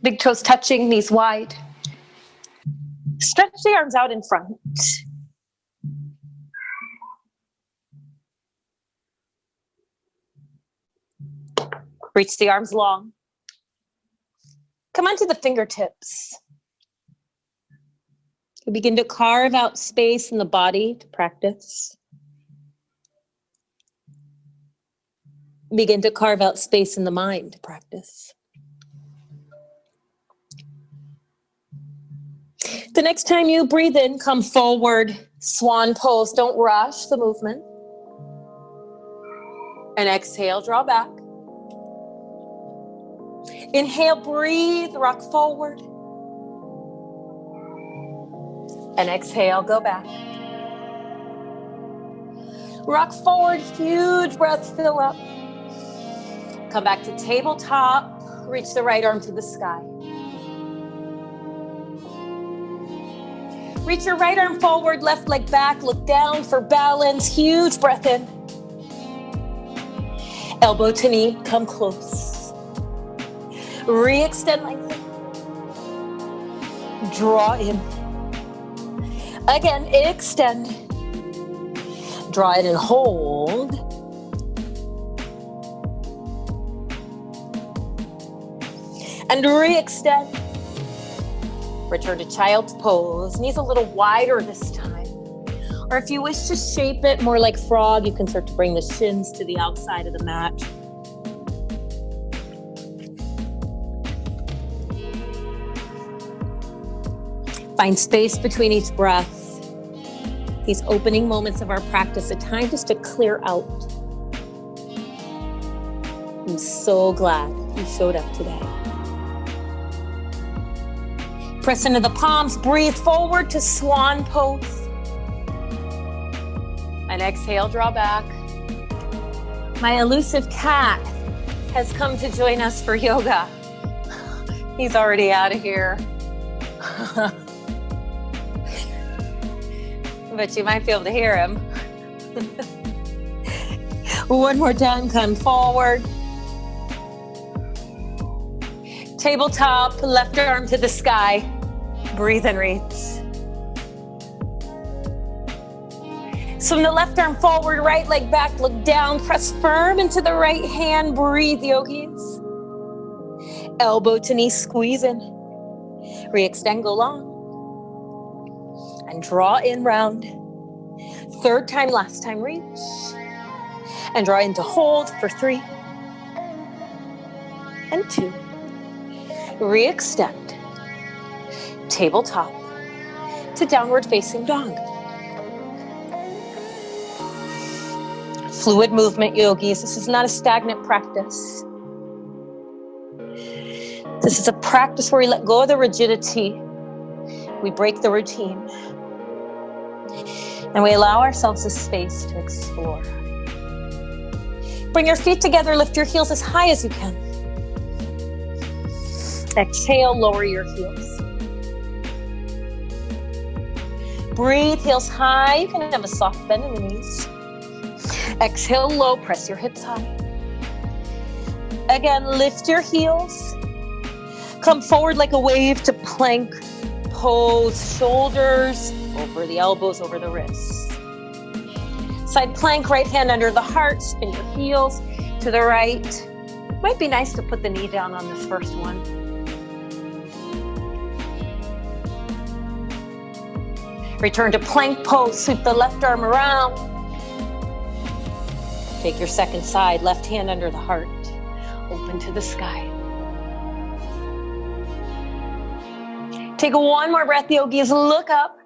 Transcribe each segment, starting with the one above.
Big toes touching, knees wide. Stretch the arms out in front. Reach the arms long. Come onto the fingertips. You begin to carve out space in the body to practice. Begin to carve out space in the mind to practice. The next time you breathe in, come forward, swan pose. Don't rush the movement. And exhale, draw back. Inhale, breathe, rock forward. And exhale, go back. Rock forward, huge breath, fill up. Come back to tabletop. Reach the right arm to the sky. Reach your right arm forward, left leg back, look down for balance. Huge breath in. Elbow to knee, come close. Re-extend lengthen. Draw in. Again, extend. Draw in and hold. And re-extend. Return to child's pose. Knees a little wider this time. Or if you wish to shape it more like frog, you can start to bring the shins to the outside of the mat. Find space between each breath. These opening moments of our practice, a time just to clear out. I'm so glad you showed up today. Press into the palms, breathe forward to swan pose. And exhale, draw back. My elusive cat has come to join us for yoga. He's already out of here. But you might be able to hear him. One more time, come forward. Tabletop, left arm to the sky. Breathe and reach. Swing the left arm forward, right leg back, look down, press firm into the right hand, breathe, yogis. Elbow to knee, squeeze in. Re-extend, go long. And draw in round. Third time, last time, reach. And draw in to hold for 3 and 2. Re-extend. Tabletop to downward facing dog. Fluid movement, yogis. This is not a stagnant practice. This is a practice where we let go of the rigidity. We break the routine. And we allow ourselves a space to explore. Bring your feet together, lift your heels as high as you can. Exhale, lower your heels. Breathe, heels high. You can have a soft bend in the knees. Exhale, low, press your hips high. Again, lift your heels. Come forward like a wave to plank pose. Shoulders over the elbows, over the wrists. Side plank, right hand under the heart. Spin your heels to the right. Might be nice to put the knee down on this first one. Return to plank pose, sweep the left arm around. Take your second side, left hand under the heart. Open to the sky. Take one more breath, yogis. Look up.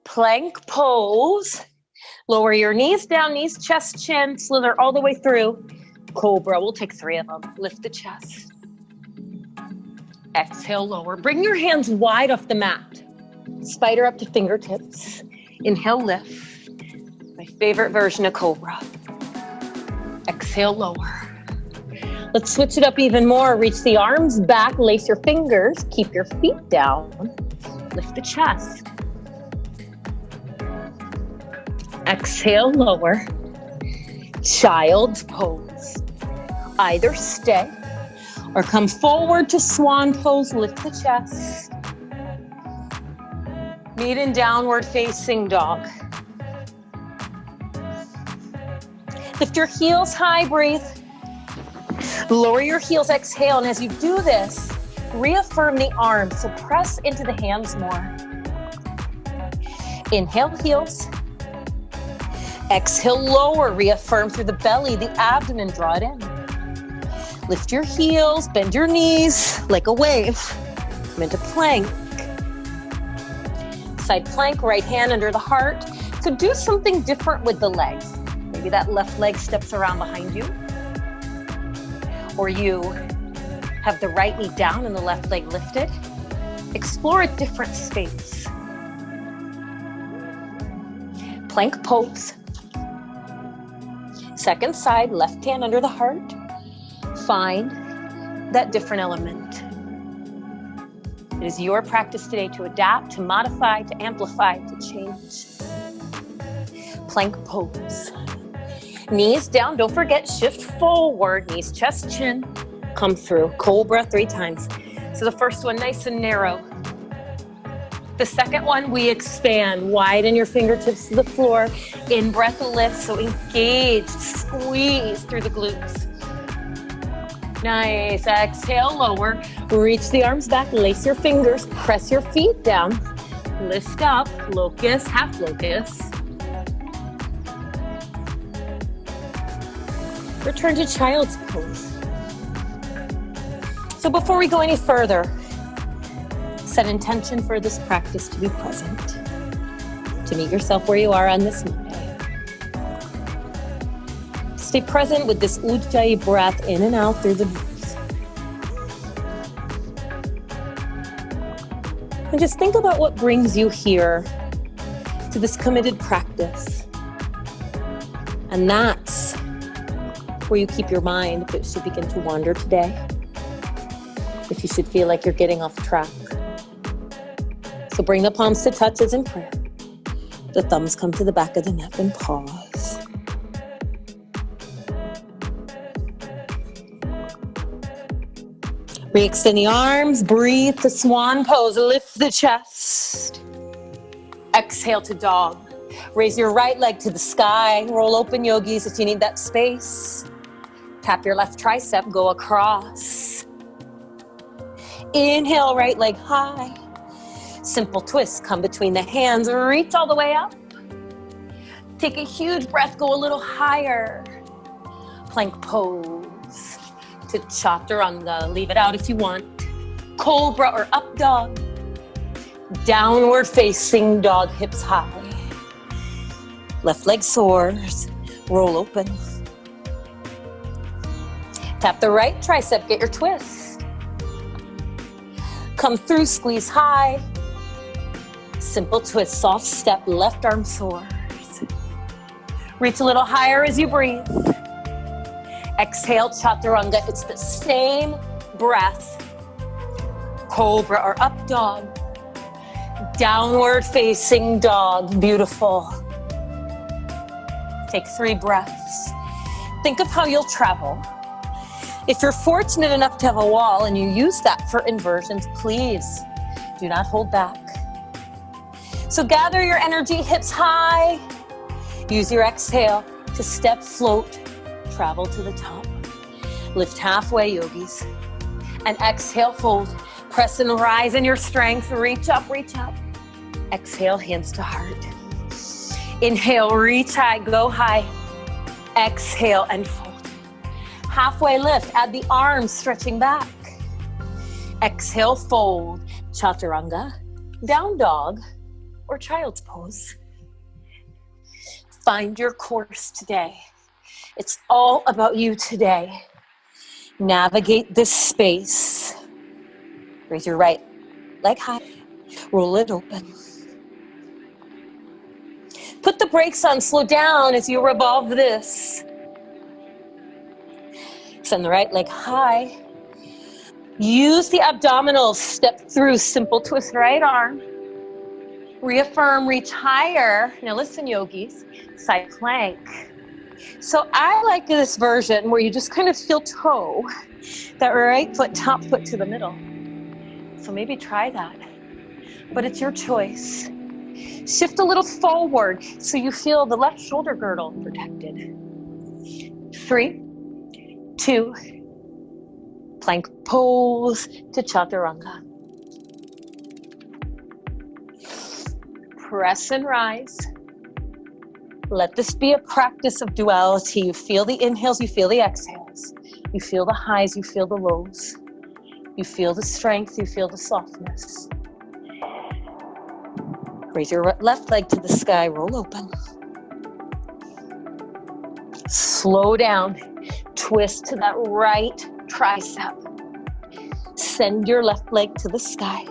Plank pose. Lower your knees down, knees, chest, chin. Slither all the way through. Cobra, we'll take 3 of them. Lift the chest. Exhale, lower. Bring your hands wide off the mat. Spider up to fingertips. Inhale, lift. My favorite version of Cobra. Exhale, lower. Let's switch it up even more. Reach the arms back, lace your fingers, keep your feet down. Lift the chest. Exhale, lower. Child's pose. Either stay Or come forward to swan pose, lift the chest. Meet in downward facing dog. Lift your heels high, breathe. Lower your heels, exhale. And as you do this, reaffirm the arms. So press into the hands more. Inhale, heels. Exhale, lower. Reaffirm through the belly, the abdomen, draw it in. Lift your heels, bend your knees like a wave. Come into plank. Side plank, right hand under the heart. So do something different with the legs. Maybe that left leg steps around behind you. Or you have the right knee down and the left leg lifted. Explore a different space. Plank pose. Second side, left hand under the heart. Find that different element. It is your practice today to adapt, to modify, to amplify, to change. Plank pose. Knees down, don't forget, shift forward, knees, chest, chin. Come through, cobra 3 times. So the first one, nice and narrow. The second one, we expand, widen your fingertips to the floor. In breath, lift, so engage, squeeze through the glutes. Nice, exhale, lower. Reach the arms back, lace your fingers, press your feet down. Lift up, locust, half locust. Return to child's pose. So before we go any further, set intention for this practice to be present, to meet yourself where you are on this Monday. Stay present with this Ujjayi breath in and out through the nose. And just think about what brings you here to this committed practice. And that's where you keep your mind if it should begin to wander today, if you should feel like you're getting off track. So bring the palms to touch as in prayer. The thumbs come to the back of the neck and pause. Re-extend the arms, breathe to swan pose, lift the chest. Exhale to dog. Raise your right leg to the sky, roll open yogis if you need that space. Tap your left tricep, go across. Inhale, right leg high. Simple twist, come between the hands, reach all the way up. Take a huge breath, go a little higher. Plank pose to chaturanga, leave it out if you want. Cobra or up dog. Downward facing dog, hips high. Left leg soars, roll open. Tap the right tricep, get your twist. Come through, squeeze high. Simple twist, soft step, left arm soars. Reach a little higher as you breathe. Exhale, chaturanga. It's the same breath. Cobra or up dog. Downward facing dog, beautiful. Take 3 breaths. Think of how you'll travel. If you're fortunate enough to have a wall and you use that for inversions, please do not hold back. So gather your energy, hips high. Use your exhale to step, float, travel to the top. Lift halfway, yogis. And exhale, fold. Press and rise in your strength. Reach up, reach up. Exhale, hands to heart. Inhale, reach high, go high. Exhale and fold. Halfway lift, add the arms stretching back. Exhale, fold. Chaturanga, down dog, or child's pose. Find your course today. It's all about you today. Navigate this space. Raise your right leg high. Roll it open. Put the brakes on, slow down as you revolve this. Send the right leg high. Use the abdominals, step through, simple twist right arm. Reaffirm, reach higher. Now listen, yogis, side plank. So I like this version where you just kind of feel toe, that right foot, top foot to the middle. So maybe try that, but it's your choice. Shift a little forward so you feel the left shoulder girdle protected. 3, 2, plank pose to chaturanga. Press and rise. Let this be a practice of duality. You feel the inhales, you feel the exhales. You feel the highs, you feel the lows. You feel the strength, you feel the softness. Raise your left leg to the sky, roll open. Slow down, twist to that right tricep. Send your left leg to the sky.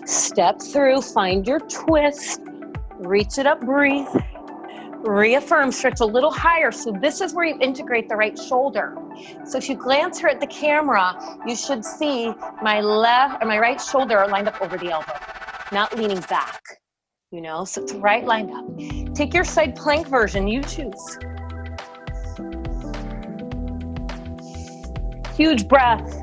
Step through, find your twist, reach it up, breathe. Reaffirm, stretch a little higher. So this is where you integrate the right shoulder. So if you glance here at the camera, you should see my left or my right shoulder lined up over the elbow, not leaning back, you know, so it's right lined up. Take your side plank version, you choose. Huge breath.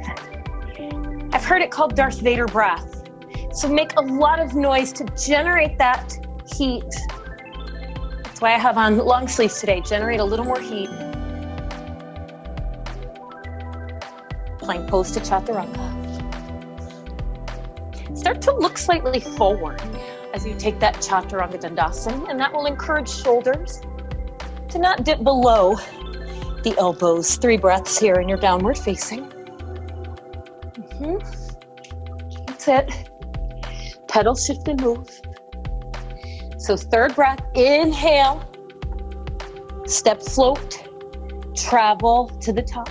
I've heard it called Darth Vader breath. So make a lot of noise to generate that heat. That's why I have on long sleeves today. Generate a little more heat. Plank pose to chaturanga. Start to look slightly forward as you take that chaturanga dandasana, and that will encourage shoulders to not dip below the elbows. 3 breaths here in your downward facing. That's it. Pedal, shift, and move. So 3rd breath, inhale, step, float, travel to the top.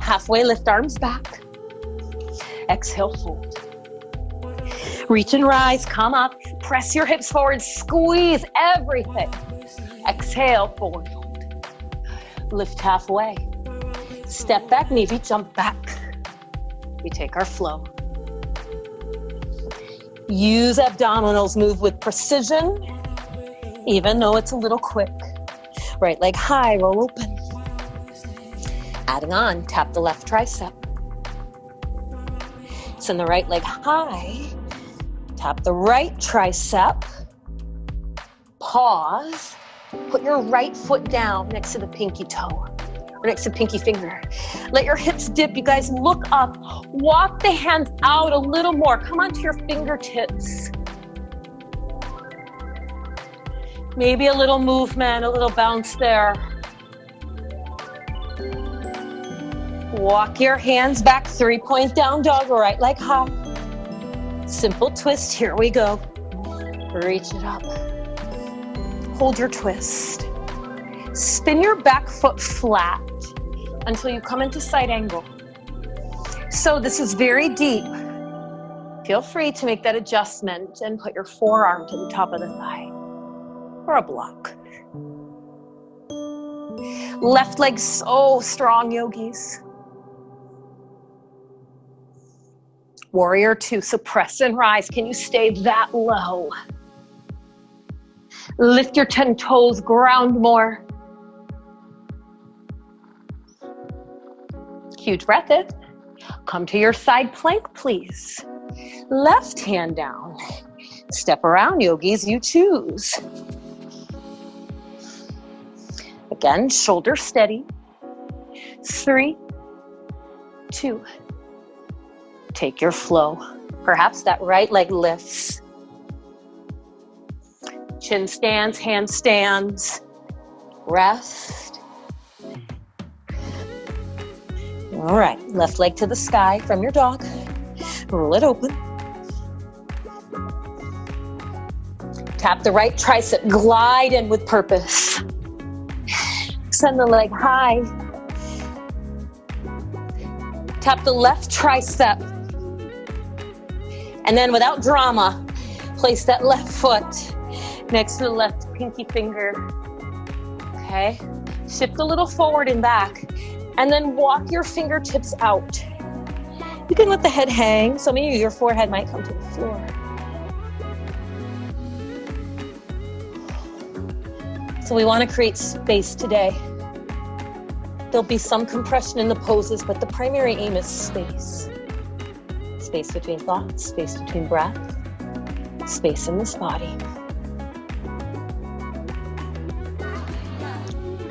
Halfway, lift arms back. Exhale, fold. Reach and rise, come up, press your hips forward, squeeze everything. Exhale, forward fold. Lift halfway. Step back, maybe jump back. We take our flow. Use abdominals, move with precision, even though it's a little quick. Right leg high, roll open. Adding on, tap the left tricep. Send the right leg high. Tap the right tricep. Pause. Put your right foot down next to the pinky toe. Or next to pinky finger. Let your hips dip. You guys look up. Walk the hands out a little more. Come onto your fingertips. Maybe a little movement, a little bounce there. Walk your hands back, 3-point down dog, right leg high. Simple twist, here we go. Reach it up. Hold your twist. Spin your back foot flat until you come into side angle. So this is very deep. Feel free to make that adjustment and put your forearm to the top of the thigh or a block. Left leg so strong, yogis. Warrior 2, so press and rise. Can you stay that low? Lift your 10 toes, ground more. Huge breath in. Come to your side plank, please. Left hand down. Step around, yogis, you choose. Again, shoulder steady. 3, 2. Take your flow. Perhaps that right leg lifts. Chin stands, handstands. Rest. All right, left leg to the sky from your dog. Roll it open. Tap the right tricep, glide in with purpose. Send the leg high. Tap the left tricep. And then without drama, place that left foot next to the left pinky finger. Okay, shift a little forward and back. And then walk your fingertips out. You can let the head hang. Some of you, your forehead might come to the floor. So we want to create space today. There'll be some compression in the poses, but the primary aim is space. Space between thoughts, space between breath, space in this body.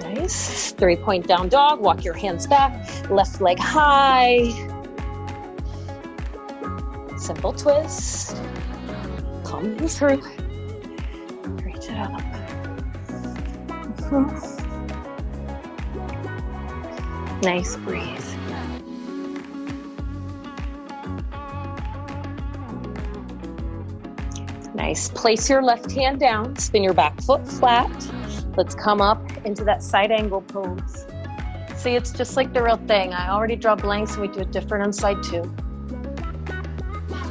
Nice. 3-point down dog. Walk your hands back. Left leg high. Simple twist. Coming through. Reach it up. Nice, breathe. Nice. Place your left hand down. Spin your back foot flat. Let's come up into that side angle pose. See, it's just like the real thing. I already draw blanks and we do it different on side 2.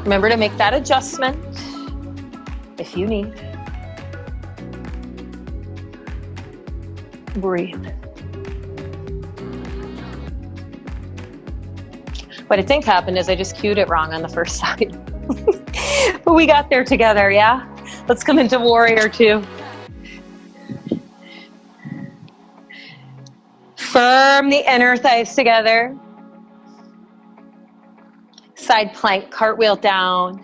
Remember to make that adjustment if you need. Breathe. What I think happened is I just cued it wrong on the first side. But we got there together, yeah? Let's come into warrior 2. Firm the inner thighs together. Side plank, cartwheel down.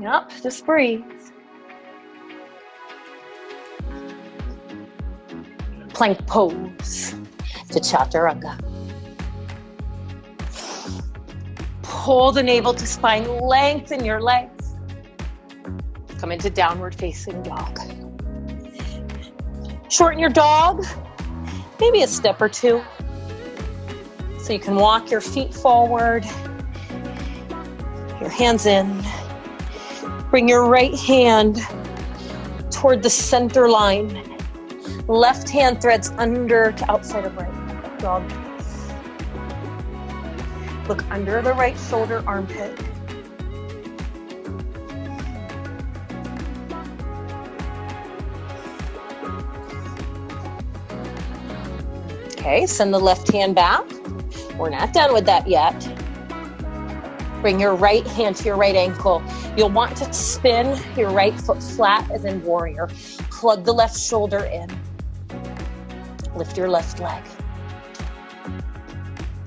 Yep, just breathe. Plank pose to chaturanga. Pull the navel to spine, lengthen your legs. Come into downward facing dog. Shorten your dog, maybe a step or 2. So you can walk your feet forward, your hands in. Bring your right hand toward the center line. Left hand threads under to outside of right. Dog. Look under the right shoulder, armpit. Okay, send the left hand back. We're not done with that yet. Bring your right hand to your right ankle. You'll want to spin your right foot flat as in warrior. Plug the left shoulder in. Lift your left leg.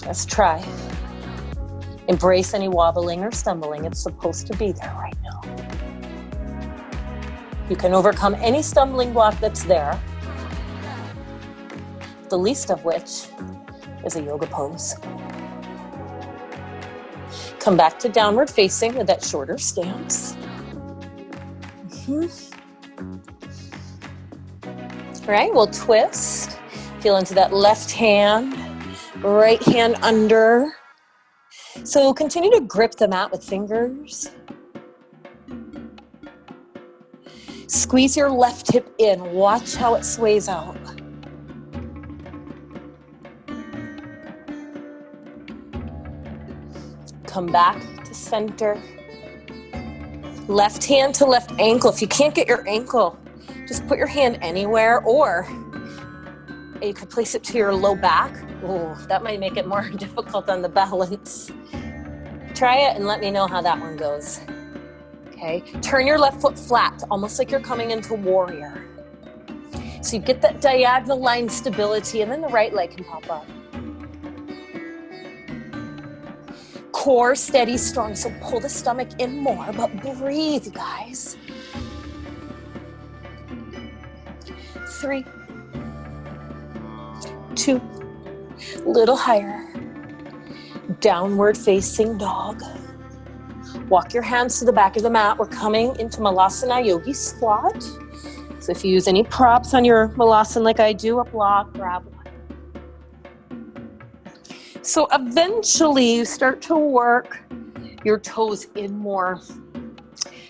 Let's try. Embrace any wobbling or stumbling. It's supposed to be there right now. You can overcome any stumbling block that's there, the least of which is a yoga pose. Come back to downward facing with that shorter stance. All right, we'll twist. Feel into that left hand, right hand under. So continue to grip the mat with fingers. Squeeze your left hip in. Watch how it sways out. Come back to center. Left hand to left ankle. If you can't get your ankle, just put your hand anywhere, or you could place it to your low back. Oh, that might make it more difficult on the balance. Try it and let me know how that one goes. Okay, turn your left foot flat, almost like you're coming into warrior. So you get that diagonal line stability, and then the right leg can pop up. Core steady, strong, so pull the stomach in more, but breathe, guys. 3, 2, little higher. Downward facing dog. Walk your hands to the back of the mat. We're coming into Malasana Yogi Squat. So if you use any props on your Malasana like I do, a block, grab one. So eventually you start to work your toes in more.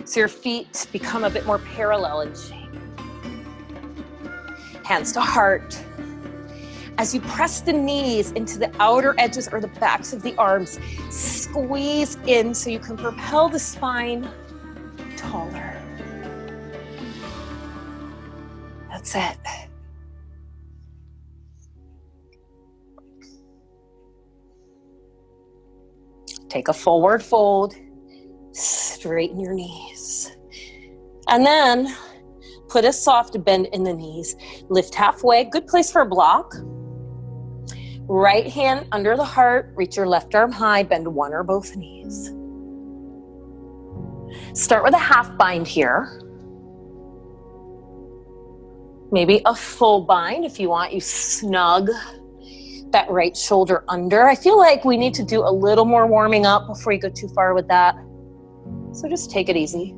So your feet become a bit more parallel in shape. Hands to heart. As you press the knees into the outer edges or the backs of the arms, squeeze in so you can propel the spine taller. That's it. Take a forward fold. Straighten your knees. And then put a soft bend in the knees. Lift halfway, good place for a block. Right hand under the heart, reach your left arm high, bend one or both knees. Start with a half bind here. Maybe a full bind if you want. You snug that right shoulder under. I feel like we need to do a little more warming up before you go too far with that. So just take it easy.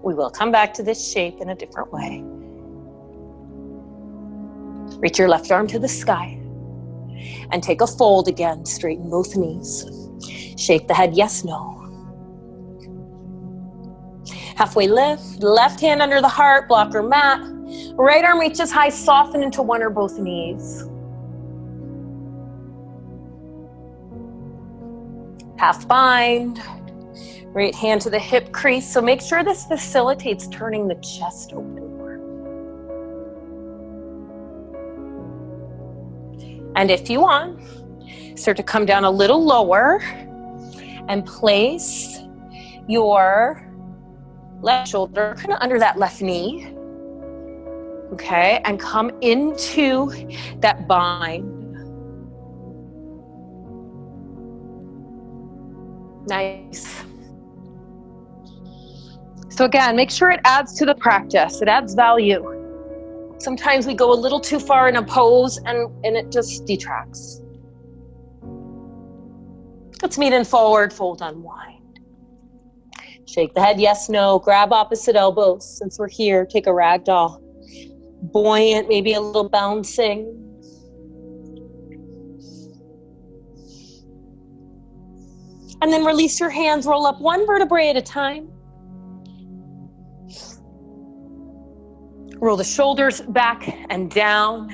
We will come back to this shape in a different way. Reach your left arm to the sky and take a fold again. Straighten both knees. Shake the head, yes, no. Halfway lift, left hand under the heart, block or mat. Right arm reaches high, soften into one or both knees. Half bind. Right hand to the hip crease. So make sure this facilitates turning the chest open more. And if you want, start to come down a little lower and place your left shoulder kind of under that left knee. Okay, and come into that bind. Nice. So again, make sure it adds to the practice. It adds value. Sometimes we go a little too far in a pose and it just detracts. Let's meet in forward fold, unwind. Shake the head, yes, no. Grab opposite elbows. Since we're here, take a ragdoll. Buoyant, maybe a little bouncing. And then release your hands, roll up one vertebrae at a time. Roll the shoulders back and down.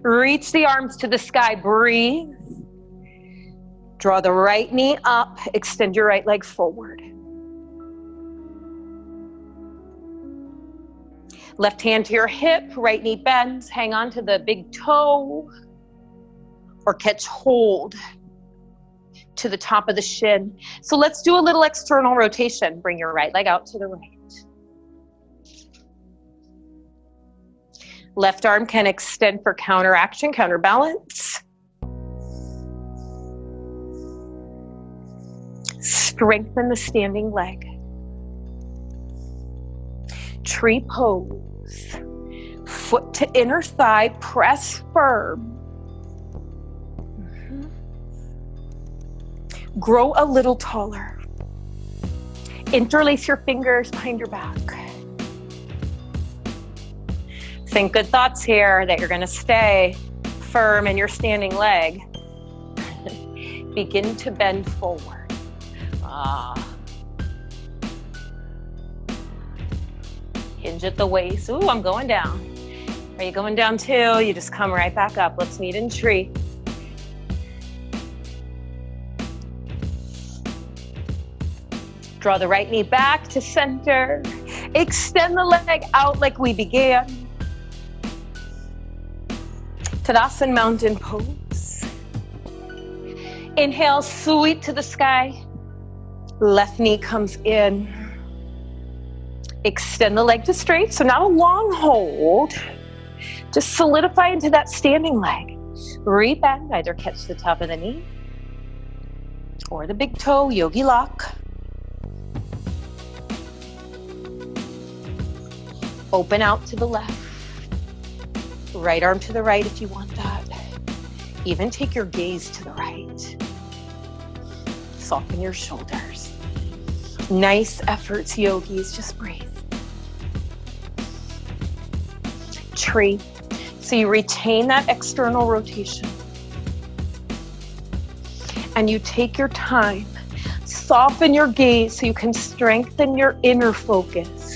Reach the arms to the sky, breathe. Draw the right knee up, extend your right leg forward. Left hand to your hip, right knee bends, hang on to the big toe, or catch hold to the top of the shin. So let's do a little external rotation. Bring your right leg out to the right. Left arm can extend for counteraction, counterbalance. Strengthen the standing leg. Tree pose. Foot to inner thigh, press firm. Grow a little taller. Interlace your fingers behind your back. Think good thoughts here that you're going to stay firm in your standing leg. Begin to bend forward. Hinge at the waist. Ooh, I'm going down. Are you going down too? You just come right back up. Let's meet in tree. Draw the right knee back to center. Extend the leg out like we began. Tadasana mountain pose. Inhale, sweep to the sky. Left knee comes in. Extend the leg to straight, so not a long hold. Just solidify into that standing leg. Rebend, either catch the top of the knee or the big toe, yogi lock. Open out to the left. Right arm to the right if you want that. Even take your gaze to the right. Soften your shoulders. Nice efforts, yogis. Just breathe. Tree. So you retain that external rotation. And you take your time. Soften your gaze so you can strengthen your inner focus.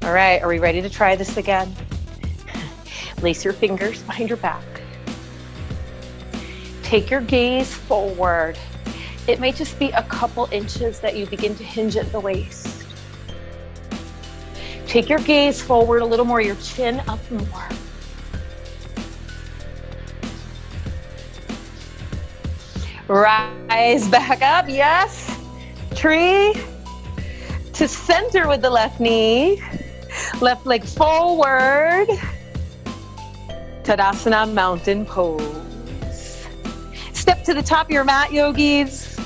All right, are we ready to try this again? Lace your fingers behind your back. Take your gaze forward. It may just be a couple inches that you begin to hinge at the waist. Take your gaze forward a little more, your chin up more. Rise back up, yes. Tree to center with the left knee. Left leg forward. Tadasana, mountain pose. Step to the top of your mat, yogis.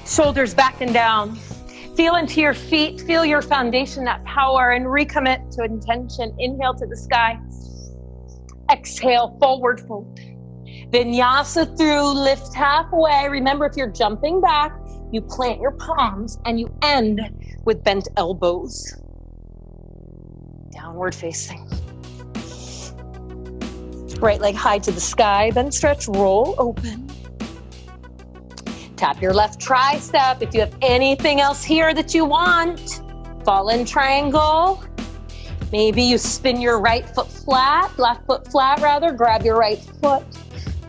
Shoulders back and down. Feel into your feet, feel your foundation, that power, and recommit to intention. Inhale to the sky. Exhale, forward fold. Vinyasa through, lift halfway. Remember, if you're jumping back, you plant your palms and you end with bent elbows. Downward facing. Right leg high to the sky, then stretch, roll open. Tap your left tricep. If you have anything else here that you want, fall in triangle. Maybe you spin your right foot flat, left foot flat rather, grab your right foot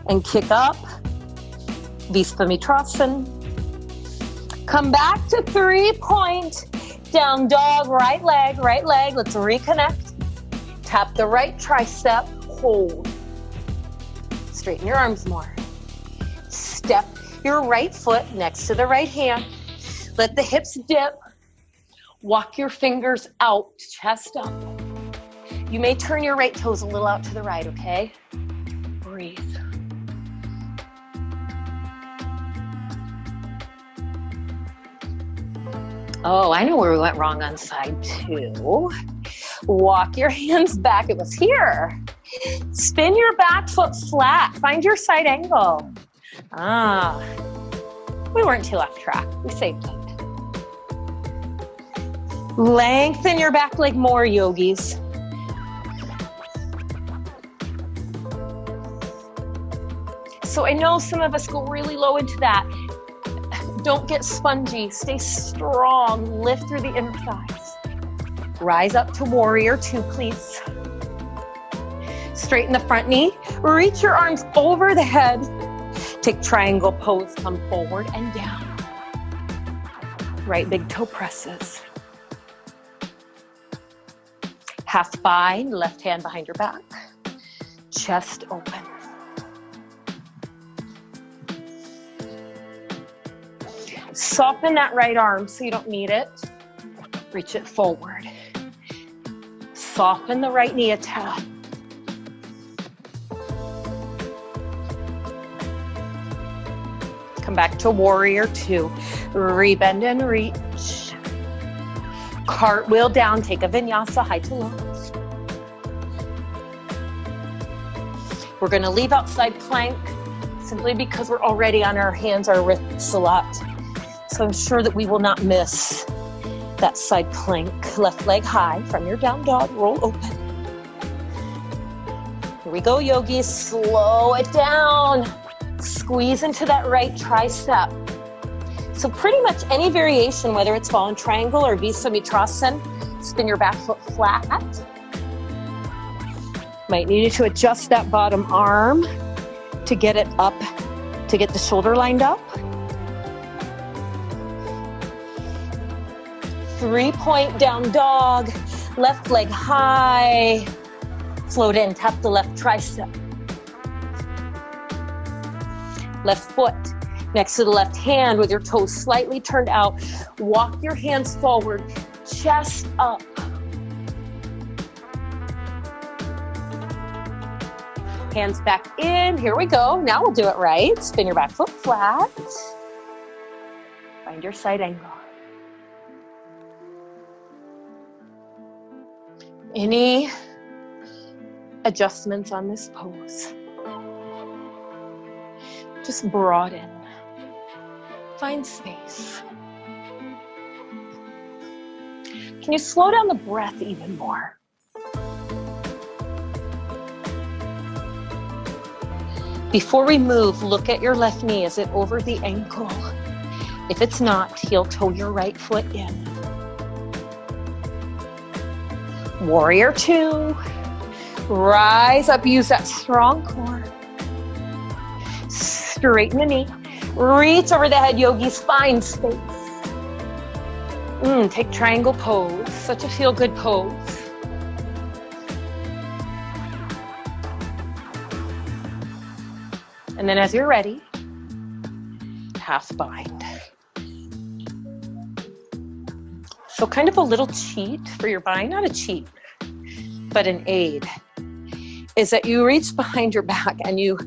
and kick up. Visvamitrasana. Come back to 3-point down dog, right leg, let's reconnect. Tap the right tricep, hold. Straighten your arms more. Step your right foot next to the right hand. Let the hips dip. Walk your fingers out, chest up. You may turn your right toes a little out to the right, okay? Breathe. Oh, I know where we went wrong on side 2. Walk your hands back. It was here. Spin your back foot flat. Find your side angle. We weren't too off track. We saved it. Lengthen your back leg more, yogis. So I know some of us go really low into that. Don't get spongy. Stay strong. Lift through the inner thighs. Rise up to warrior 2, please. Straighten the front knee. Reach your arms over the head. Take triangle pose. Come forward and down. Right big toe presses. Half bind. Left hand behind your back. Chest open. Soften that right arm so you don't need it. Reach it forward. Soften the right knee a tad. Come back to warrior 2. Rebend and reach. Cartwheel down. Take a vinyasa, high to low. We're going to leave outside plank simply because we're already on our hands, our wrists a lot. So I'm sure that we will not miss that side plank. Left leg high from your down dog. Roll open. Here we go, yogis. Slow it down. Squeeze into that right tricep. So pretty much any variation, whether it's fallen triangle or Visvamitrasana, spin your back foot flat. Might need you to adjust that bottom arm to get it up, to get the shoulder lined up. 3-point down dog, left leg high, float in, tap the left tricep. Left foot next to the left hand with your toes slightly turned out. Walk your hands forward, chest up. Hands back in, here we go. Now we'll do it right. Spin your back foot flat. Find your side angle. Any adjustments on this pose? Just broaden. Find space. Can you slow down the breath even more? Before we move, look at your left knee. Is it over the ankle? If it's not, heel toe your right foot in. Warrior 2. Rise up, use that strong core. Straighten the knee. Reach over the head, yogis. Find space. Take triangle pose. Such a feel-good pose. And then as you're ready, half bind. So kind of a little cheat for your bind, not a cheat, but an aid, is that you reach behind your back and you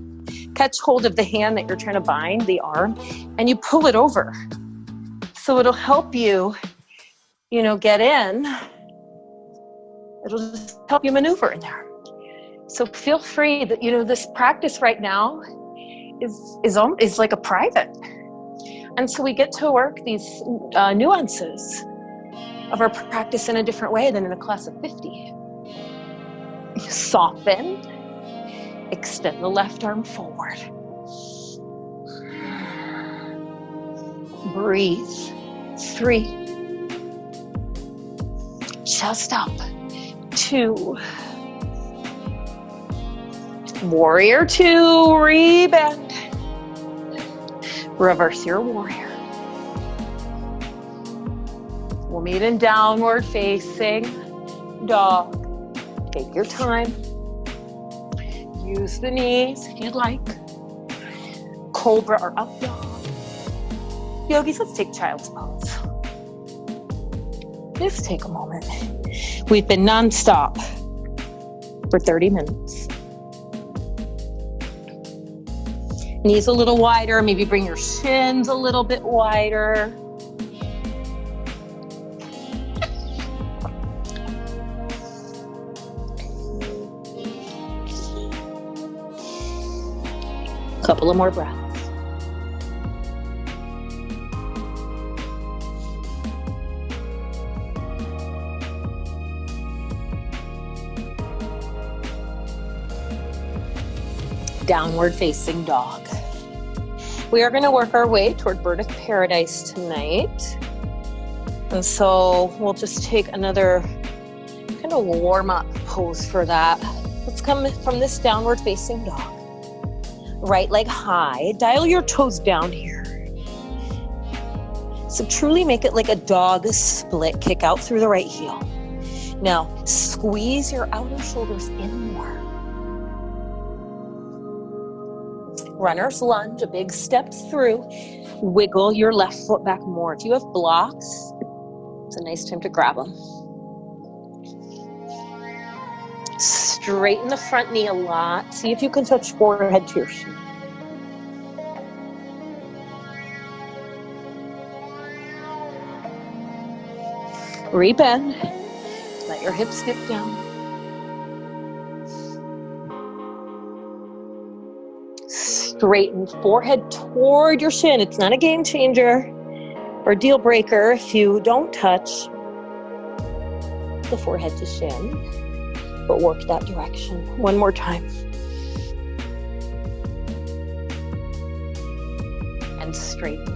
catch hold of the hand that you're trying to bind, the arm, and you pull it over. So it'll help you, get in. It'll just help you maneuver in there. So feel free that, this practice right now is like a private. And so we get to work these nuances of our practice in a different way than in a class of 50. Soften, extend the left arm forward. Breathe. 3. Chest up. 2. Warrior 2, rebend. Reverse your warrior. We'll meet in downward facing dog. Take your time. Use the knees if you'd like. Cobra or up dog. Yogis, let's take child's pose. Just take a moment. We've been nonstop for 30 minutes. Knees a little wider, maybe bring your shins a little bit wider. Couple of more breaths. Downward facing dog. We are going to work our way toward bird of paradise tonight. And so we'll just take another kind of warm up pose for that. Let's come from this downward facing dog. Right leg high. Dial your toes down here. So truly make it like a dog split. Kick out through the right heel. Now squeeze your outer shoulders in more. Runner's lunge, a big step through. Wiggle your left foot back more. If you have blocks, it's a nice time to grab them. Straighten the front knee a lot. See if you can touch forehead to your shin. Rebend. Let your hips dip down. Straighten forehead toward your shin. It's not a game changer or deal breaker if you don't touch the forehead to shin, but work that direction. One more time. And straighten.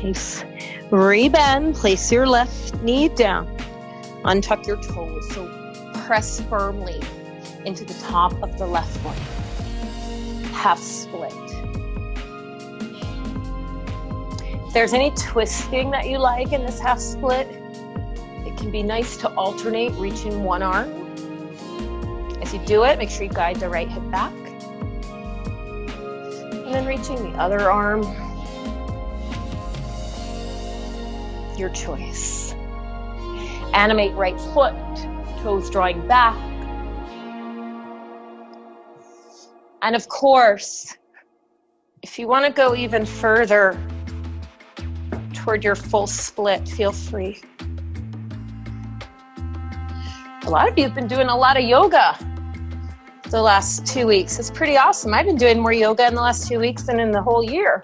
Nice. Rebend. Place your left knee down. Untuck your toes, so press firmly into the top of the left foot. Half split. If there's any twisting that you like in this half split, it can be nice to alternate reaching one arm. As you do it, make sure you guide the right hip back. And then reaching the other arm. Your choice. Animate right foot, toes drawing back. And of course, if you want to go even further toward your full split, feel free. A lot of you have been doing a lot of yoga the last 2 weeks. It's pretty awesome. I've been doing more yoga in the last 2 weeks than in the whole year.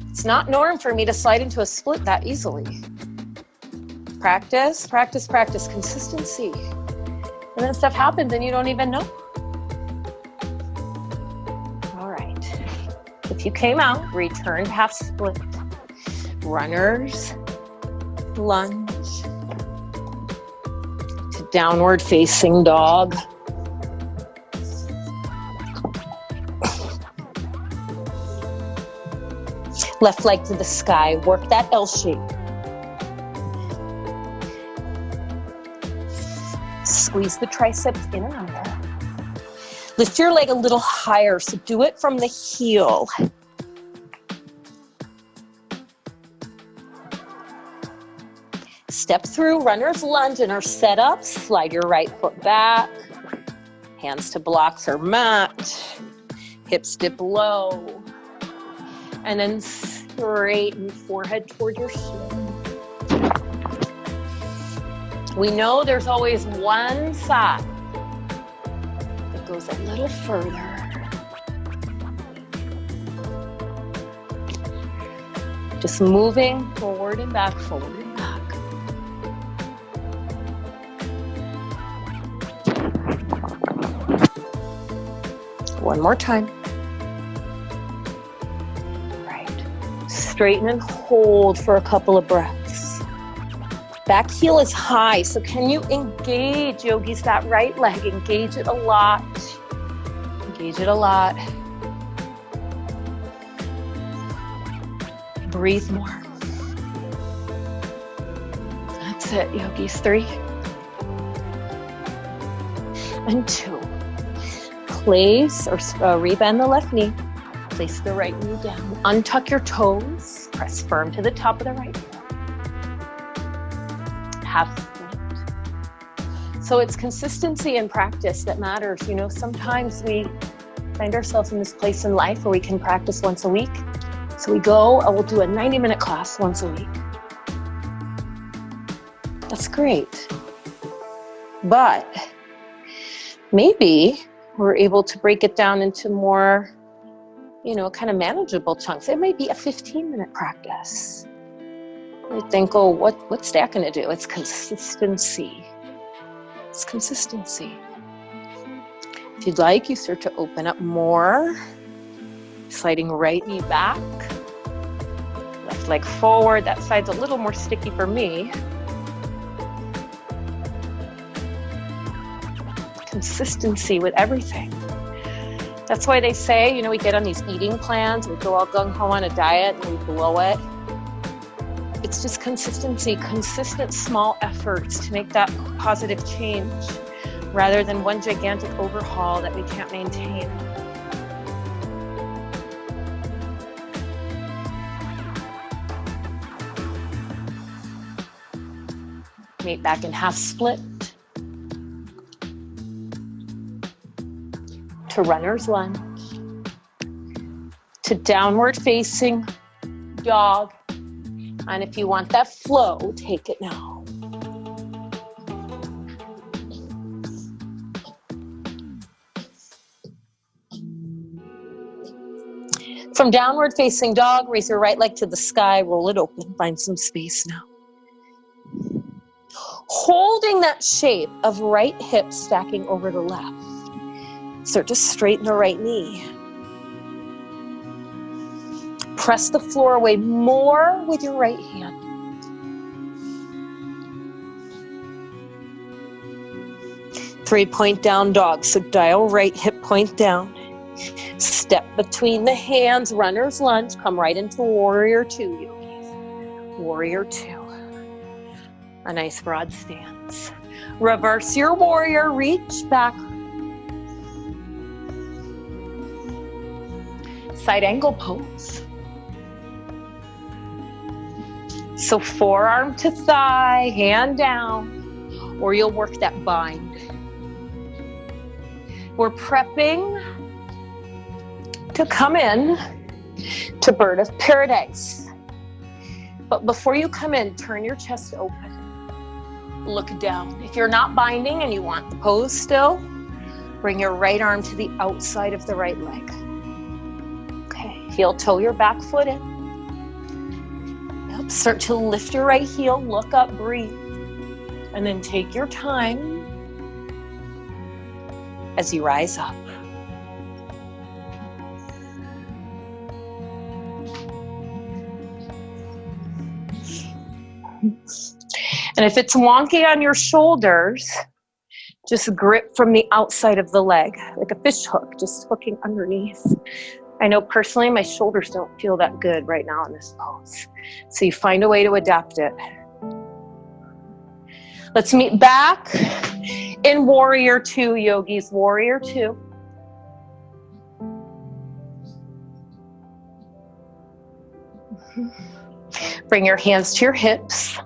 It's not norm for me to slide into a split that easily. Practice, practice, practice, consistency. And then stuff happens and you don't even know. All right. If you came out, return to half split. Runners, lunge, to downward facing dog. Left leg to the sky, work that L shape. Squeeze the triceps in and under. Lift your leg a little higher, so do it from the heel. Step through runner's lunge in our setup. Slide your right foot back. Hands to blocks or mat. Hips dip low. And then straighten forehead toward your shin. We know there's always one side that goes a little further. Just moving forward and back, forward and back. One more time. Right. Straighten and hold for a couple of breaths. Back heel is high, so can you engage, yogis, that right leg? Engage it a lot. Engage it a lot. Breathe more. That's it, yogis. 3 and 2. Place or rebend the left knee. Place the right knee down. Untuck your toes. Press firm to the top of the right foot. Half split. So it's consistency and practice that matters. You know, sometimes we find ourselves in this place in life where we can practice once a week. So we go, we'll do a 90-minute class once a week. That's great. But maybe we're able to break it down into more, you know, kind of manageable chunks. It might be a 15-minute practice. You think, oh, what's that going to do? It's consistency. It's consistency. If you'd like, you start to open up more. Sliding right knee back. Left leg forward. That side's a little more sticky for me. Consistency with everything. That's why they say, you know, we get on these eating plans, we go all gung-ho on a diet and we blow it. It's just consistency, consistent small efforts to make that positive change rather than one gigantic overhaul that we can't maintain. Meet back in half split. To runner's lunge, to downward facing dog, and if you want that flow, take it now. From downward facing dog, raise your right leg to the sky, roll it open, find some space now. Holding that shape of right hip stacking over the left. Start to straighten the right knee. Press the floor away more with your right hand. Three-point down dog. So dial right hip point down. Step between the hands, runner's lunge. Come right into warrior 2, yogis. Warrior 2. A nice broad stance. Reverse your warrior, reach back. Side angle pose. So forearm to thigh, hand down, or you'll work that bind. We're prepping to come in to bird of paradise. But before you come in, turn your chest open. Look down. If you're not binding and you want the pose still, bring your right arm to the outside of the right leg. Heel toe your back foot in. Yep. Start to lift your right heel, look up, breathe. And then take your time as you rise up. And if it's wonky on your shoulders, just grip from the outside of the leg, like a fish hook, just hooking underneath. I know personally my shoulders don't feel that good right now in this pose. So you find a way to adapt it. Let's meet back in Warrior Two, yogis. Warrior Two. Bring your hands to your hips.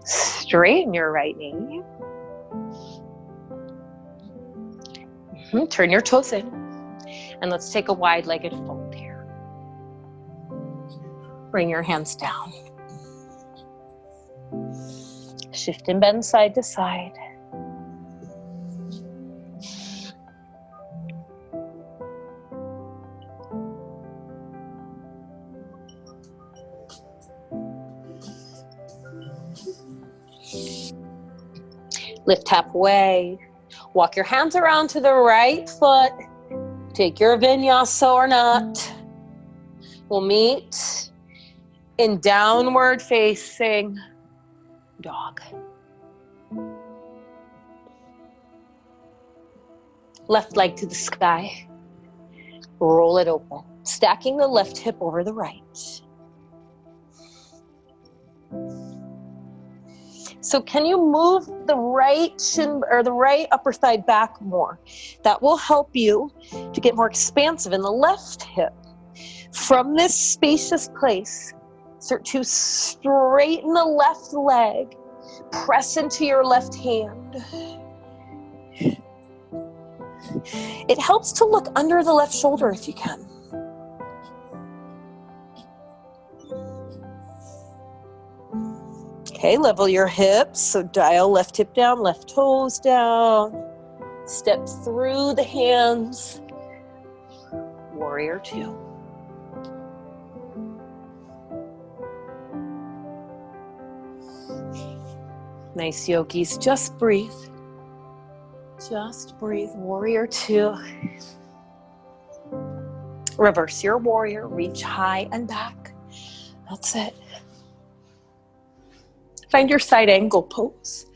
Straighten your right knee. Turn your toes in. And let's take a wide-legged fold here. Bring your hands down. Shift and bend side to side. Lift halfway. Walk your hands around to the right foot. Take your vinyasa or not. We'll meet in downward facing dog. Left leg to the sky. Roll it open. Stacking the left hip over the right. So can you move the right shin or the right upper thigh back more? That will help you to get more expansive in the left hip. From this spacious place, start to straighten the left leg. Press into your left hand. It helps to look under the left shoulder if you can. Okay, level your hips. So dial left hip down, left toes down. Step through the hands. Warrior Two. Nice, yogis. Just breathe. Just breathe. Warrior Two. Reverse your warrior. Reach high and back. That's it. Find your side angle pose.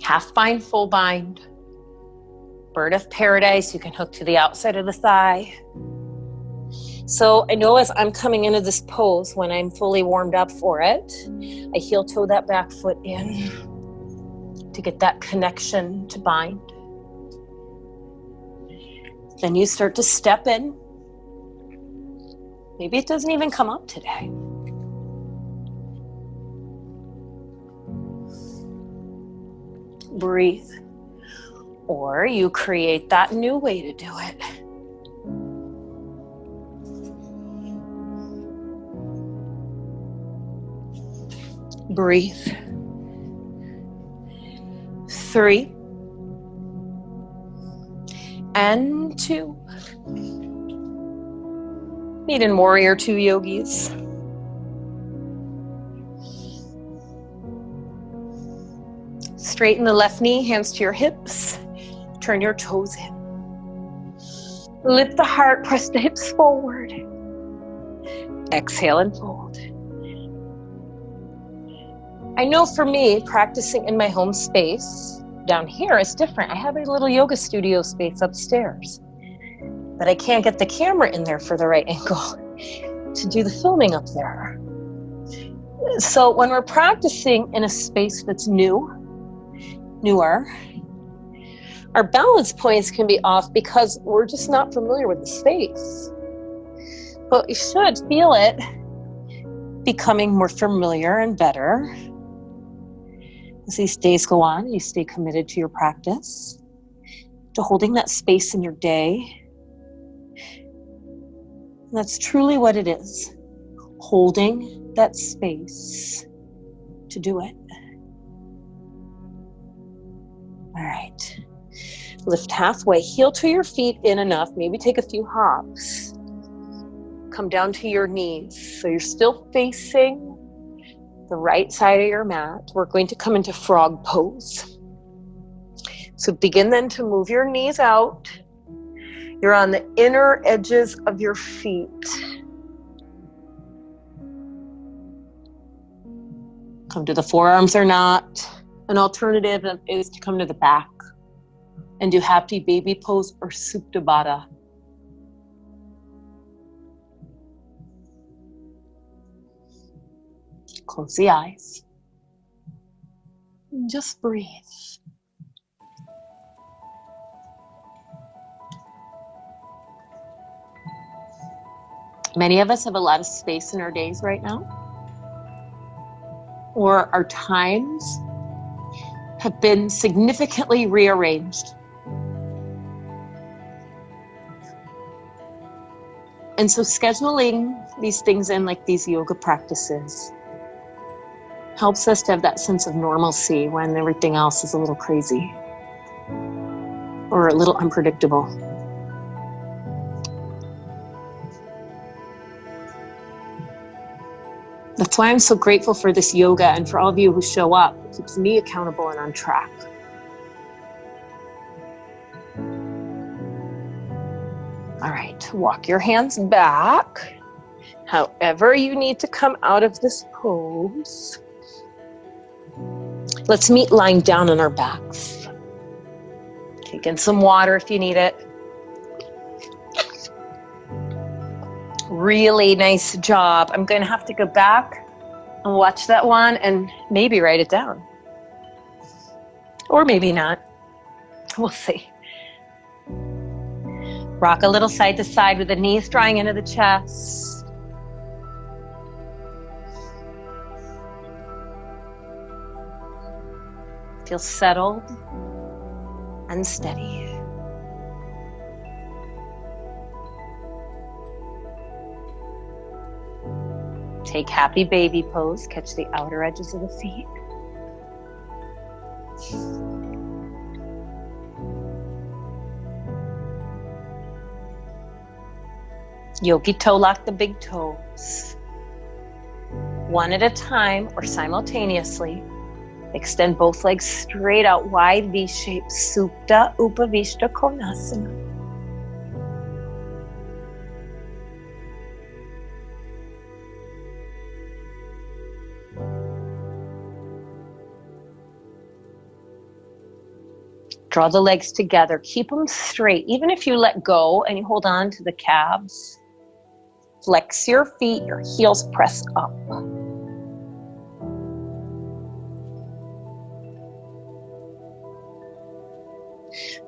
Half bind, full bind. Bird of paradise. You can hook to the outside of the thigh. So I know as I'm coming into this pose, when I'm fully warmed up for it, I heel toe that back foot in to get that connection to bind. Then you start to step in. Maybe it doesn't even come up today. Breathe. Or you create that new way to do it. Breathe. 3 and 2. Meet in Warrior Two, yogis. Straighten the left knee, hands to your hips. Turn your toes in. Lift the heart, press the hips forward. Exhale and fold. I know for me, practicing in my home space down here is different. I have a little yoga studio space upstairs, but I can't get the camera in there for the right angle to do the filming up there. So when we're practicing in a space that's newer, our balance points can be off because we're just not familiar with the space. But you should feel it becoming more familiar and better. As these days go on, you stay committed to your practice, to holding that space in your day. And that's truly what it is, holding that space to do it. All right. Lift halfway, heel to your feet in enough, maybe take a few hops. Come down to your knees. So you're still facing the right side of your mat. We're going to come into frog pose. So begin then to move your knees out. You're on the inner edges of your feet. Come to the forearms or not. An alternative is to come to the back and do happy baby pose or supta baddha. Close the eyes. And just breathe. Many of us have a lot of space in our days right now, or our times have been significantly rearranged. And so scheduling these things in, like these yoga practices, helps us to have that sense of normalcy when everything else is a little crazy or a little unpredictable. That's why I'm so grateful for this yoga and for all of you who show up. It keeps me accountable and on track. All right, walk your hands back. However you need to come out of this pose. Let's meet lying down on our backs. Take in some water if you need it. Really nice job. I'm going to have to go back and watch that one and maybe write it down. Or maybe not. We'll see. Rock a little side to side with the knees drawing into the chest. Feel settled and steady. Take happy baby pose. Catch the outer edges of the feet. Yogi toe lock the big toes. One at a time or simultaneously. Extend both legs straight out, wide V shape. Supta Upavishta Konasana. Draw the legs together. Keep them straight. Even if you let go and you hold on to the calves, flex your feet, your heels press up.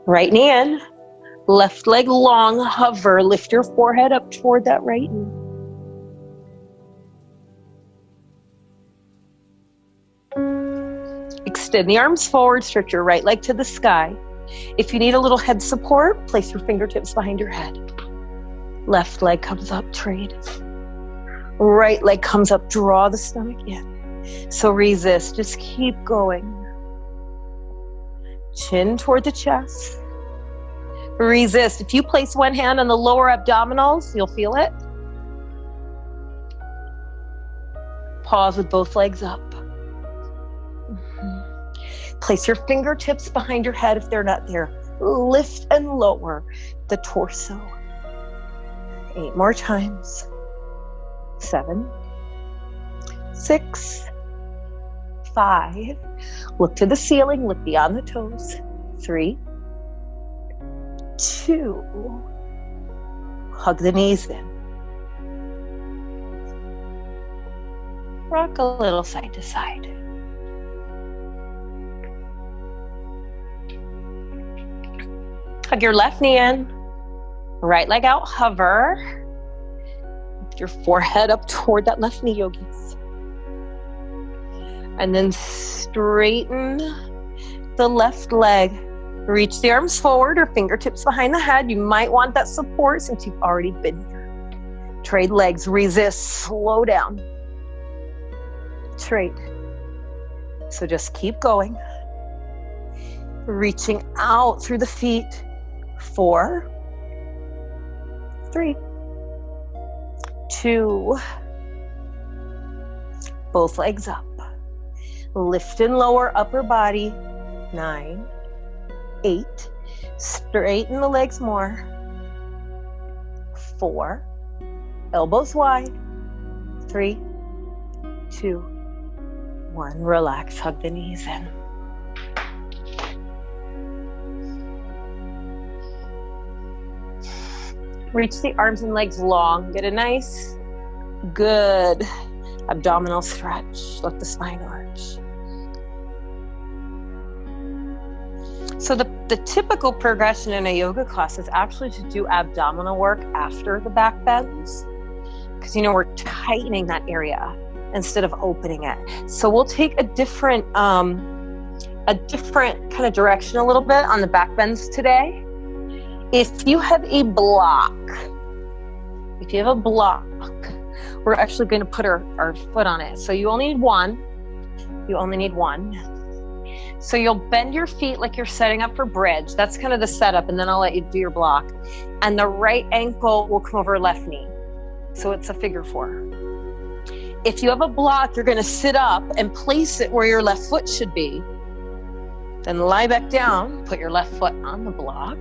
Right knee in, left leg long, hover, lift your forehead up toward that right knee. Extend the arms forward, stretch your right leg to the sky. If you need a little head support, place your fingertips behind your head. Left leg comes up, trade. Right leg comes up, draw the stomach in. So resist, just keep going. Chin toward the chest. Resist. If you place one hand on the lower abdominals, you'll feel it. Pause with both legs up. Place your fingertips behind your head if they're not there. Lift and lower the torso. 8 more times. 7, 6, 5. Look to the ceiling, look beyond the toes. 3, 2. Hug the knees in. Rock a little side to side. Hug your left knee in. Right leg out, hover. Lift your forehead up toward that left knee, yogis. And then straighten the left leg. Reach the arms forward or fingertips behind the head. You might want that support since you've already been here. Trade legs, resist, slow down. Trade. So just keep going. Reaching out through the feet. 4, 3, 2. Both legs up. Lift and lower upper body. 9, 8. Straighten the legs more. 4. Elbows wide. 3, 2, 1. Relax. Hug the knees in. Reach the arms and legs long. Get a nice, good Abdominal stretch, let the spine arch. So the typical progression in a yoga class is actually to do abdominal work after the back bends, because we're tightening that area instead of opening it. So we'll take a different kind of direction a little bit on the back bends today. If you have a block, we're actually going to put our foot on it. So you only need one. So you'll bend your feet like you're setting up for bridge. That's kind of the setup, and then I'll let you do your block. And the right ankle will come over left knee. So it's a figure 4. If you have a block, you're going to sit up and place it where your left foot should be. Then lie back down, put your left foot on the block.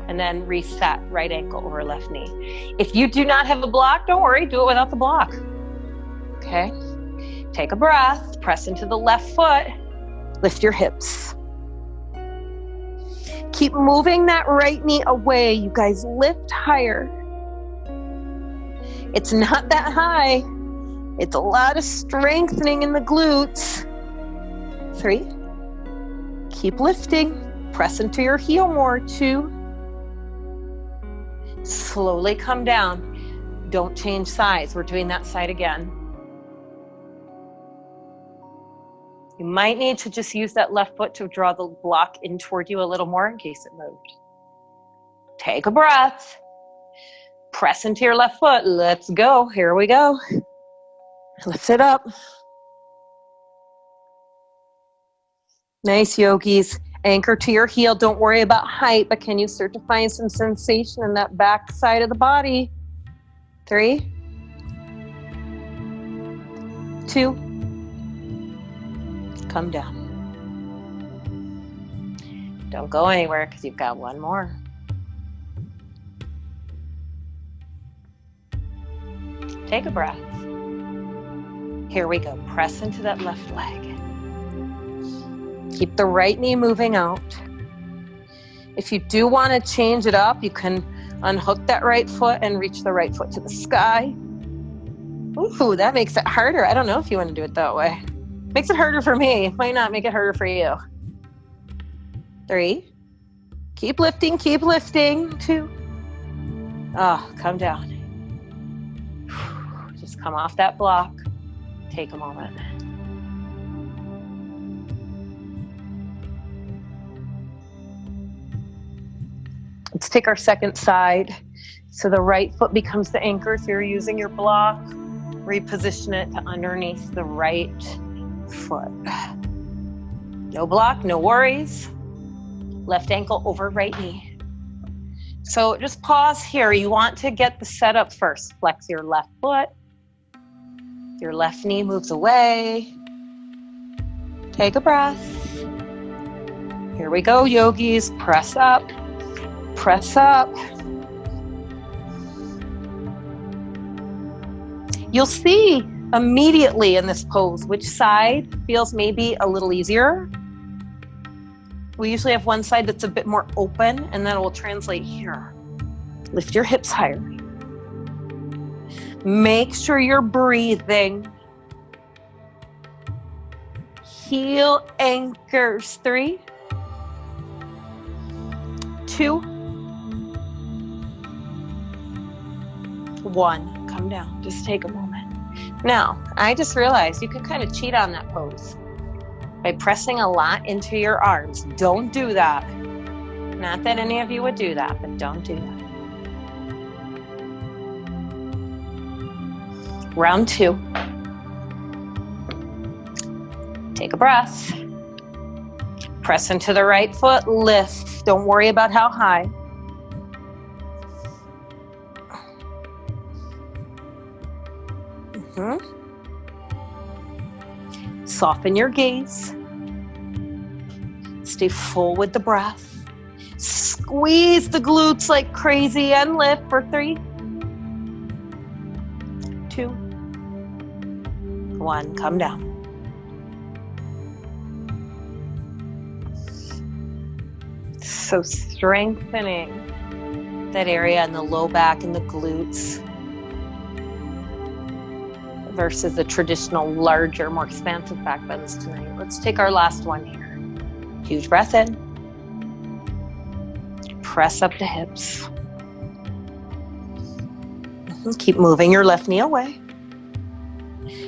And then reset right ankle over left knee. If you do not have a block, don't worry, do it without the block. Okay? Take a breath, press into the left foot, lift your hips. Keep moving that right knee away. You guys lift higher. It's not that high. It's a lot of strengthening in the glutes. 3. Keep lifting. Press into your heel more. 2. Slowly come down. Don't change sides. We're doing that side again. You might need to just use that left foot to draw the block in toward you a little more in case it moved. Take a breath. Press into your left foot. Let's go. Here we go. Lift it up. Nice, yogis. Anchor to your heel. Don't worry about height, but can you start to find some sensation in that back side of the body? 3, 2, come down. Don't go anywhere because you've got one more. Take a breath. Here we go. Press into that left leg. Keep the right knee moving out. If you do want to change it up, you can unhook that right foot and reach the right foot to the sky. Ooh, that makes it harder. I don't know if you want to do it that way. Makes it harder for me. Might not make it harder for you. 3. Keep lifting, keep lifting. 2. Come down. Just come off that block. Take a moment. Let's take our second side. So the right foot becomes the anchor. So you're using your block. Reposition it to underneath the right foot. No block, no worries. Left ankle over right knee. So just pause here. You want to get the setup first. Flex your left foot. Your left knee moves away. Take a breath. Here we go, yogis. Press up. Press up. You'll see immediately in this pose which side feels maybe a little easier. We usually have one side that's a bit more open, and then it will translate here. Lift your hips higher. Make sure you're breathing. Heel anchors. 3, 2, 1. Come down. Just take a moment. Now, I just realized you could kind of cheat on that pose by pressing a lot into your arms. Don't do that. Not that any of you would do that, but don't do that. Round 2. Take a breath. Press into the right foot. Lift. Don't worry about how high. Soften your gaze. Stay full with the breath. Squeeze the glutes like crazy and lift for 3, 2, 1. Come down. So strengthening that area in the low back and the glutes. versus the traditional larger, more expansive back bends tonight. Let's take our last one here. Huge breath in. Press up the hips. Keep moving your left knee away.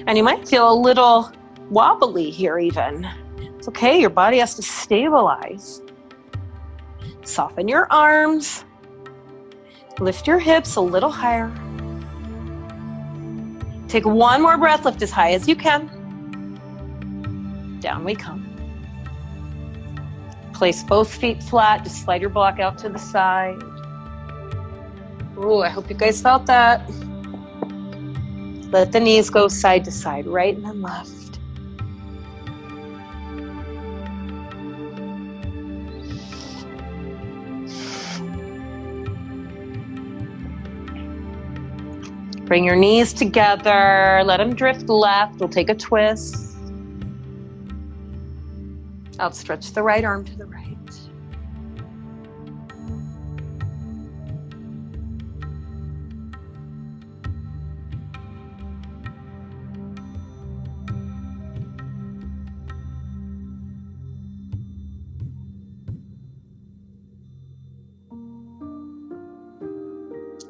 And you might feel a little wobbly here even. It's okay, your body has to stabilize. Soften your arms. Lift your hips a little higher. Take one more breath, lift as high as you can. Down we come. Place both feet flat, just slide your block out to the side. Ooh, I hope you guys felt that. Let the knees go side to side, right and then left. Bring your knees together, let them drift left. We'll take a twist. Outstretch the right arm to the right.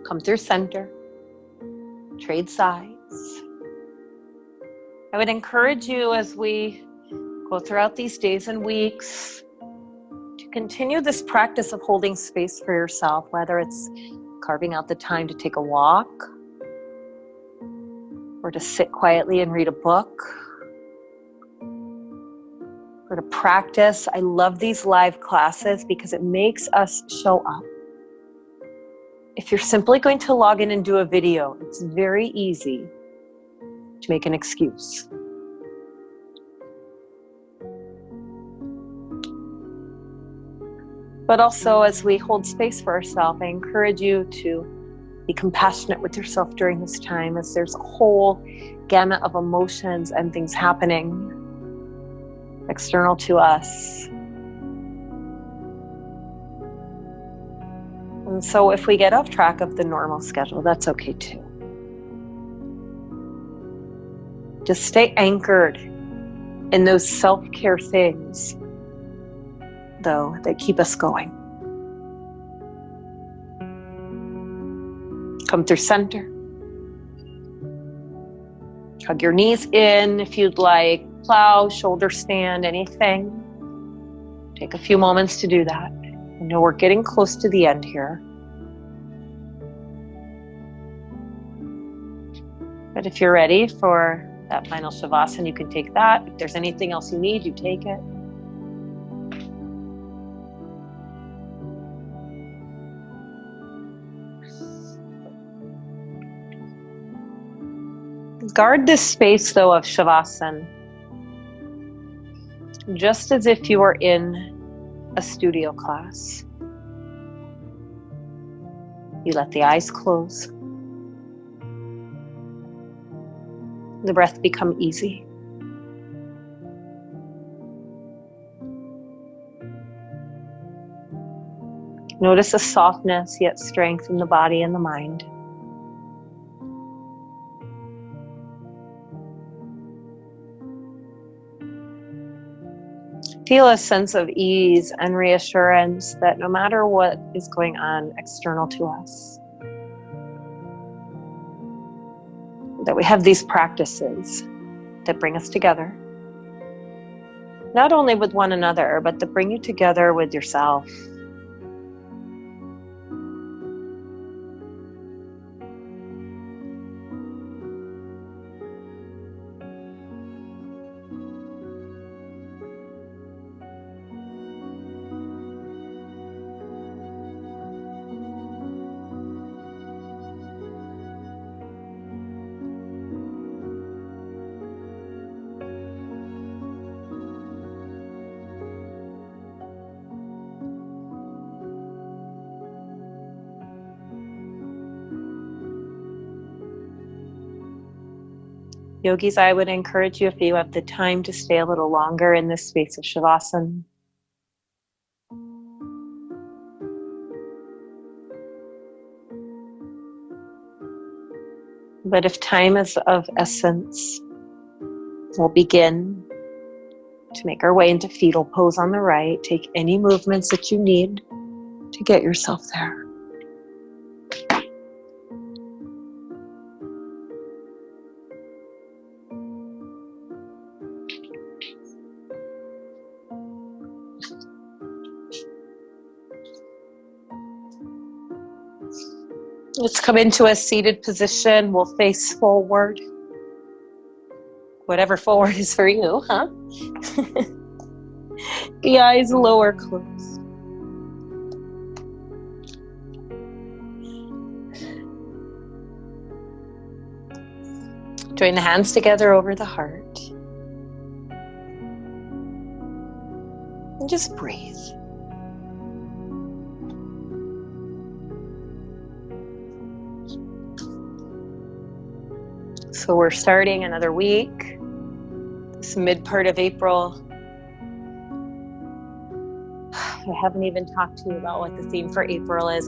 Come through center. Trade sides. I would encourage you as we go throughout these days and weeks to continue this practice of holding space for yourself, whether it's carving out the time to take a walk or to sit quietly and read a book or to practice. I love these live classes because it makes us show up. If you're simply going to log in and do a video, it's very easy to make an excuse. But also, as we hold space for ourselves, I encourage you to be compassionate with yourself during this time, as there's a whole gamut of emotions and things happening external to us. And so if we get off track of the normal schedule, that's okay too. Just stay anchored in those self-care things, though, that keep us going. Come through center. Hug your knees in if you'd like. Plow, shoulder stand, anything. Take a few moments to do that. I know we're getting close to the end here. But if you're ready for that final Shavasana, you can take that. If there's anything else you need, you take it. Guard this space, though, of Shavasana, just as if you were in a studio class. You let the eyes close. The breath become easy. Notice the softness yet strength in the body and the mind. Feel a sense of ease and reassurance that no matter what is going on external to us, that we have these practices that bring us together. Not only with one another, but that bring you together with yourself. Yogis, I would encourage you, if you have the time, to stay a little longer in this space of Shavasana. But if time is of essence, we'll begin to make our way into fetal pose on the right. Take any movements that you need to get yourself there. Let's come into a seated position. We'll face forward. Whatever forward is for you, huh? The eyes lower closed. Join the hands together over the heart. And just breathe. So we're starting another week, this mid part of April. I haven't even talked to you about what the theme for April is.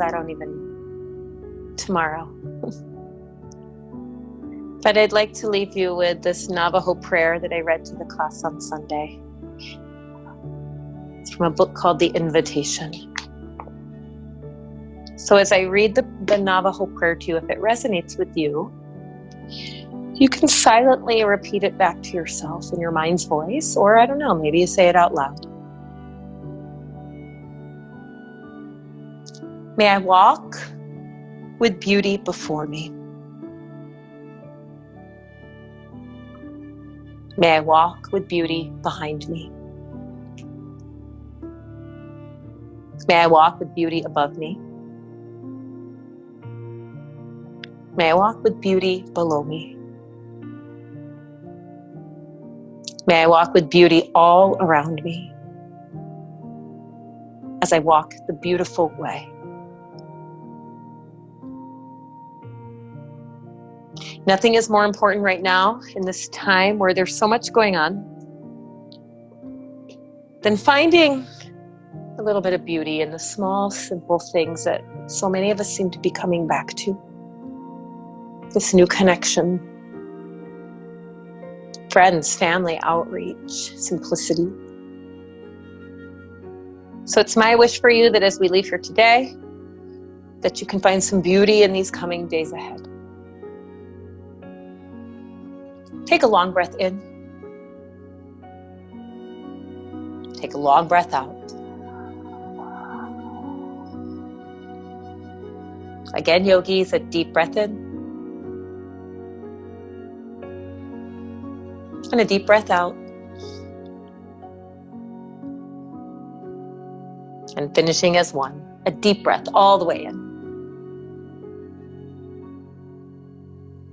Tomorrow. But I'd like to leave you with this Navajo prayer that I read to the class on Sunday. It's from a book called The Invitation. So as I read the Navajo prayer to you, if it resonates with you, you can silently repeat it back to yourself in your mind's voice, or I don't know, maybe you say it out loud. May I walk with beauty before me. May I walk with beauty behind me. May I walk with beauty above me. May I walk with beauty below me. May I walk with beauty all around me as I walk the beautiful way. Nothing is more important right now in this time where there's so much going on than finding a little bit of beauty in the small, simple things that so many of us seem to be coming back to. This new connection, friends, family, outreach, simplicity. So it's my wish for you that as we leave here today, that you can find some beauty in these coming days ahead. Take a long breath in. Take a long breath out. Again, yogis, a deep breath in. And a deep breath out. And finishing as one. A deep breath all the way in.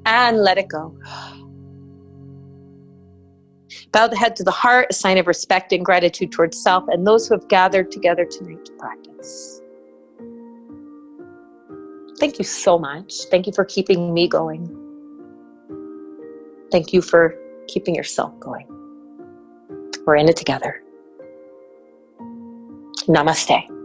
And let it go. Bow the head to the heart, a sign of respect and gratitude towards self and those who have gathered together tonight to practice. Thank you so much. Thank you for keeping me going. Thank you for keeping yourself going. We're in it together. Namaste.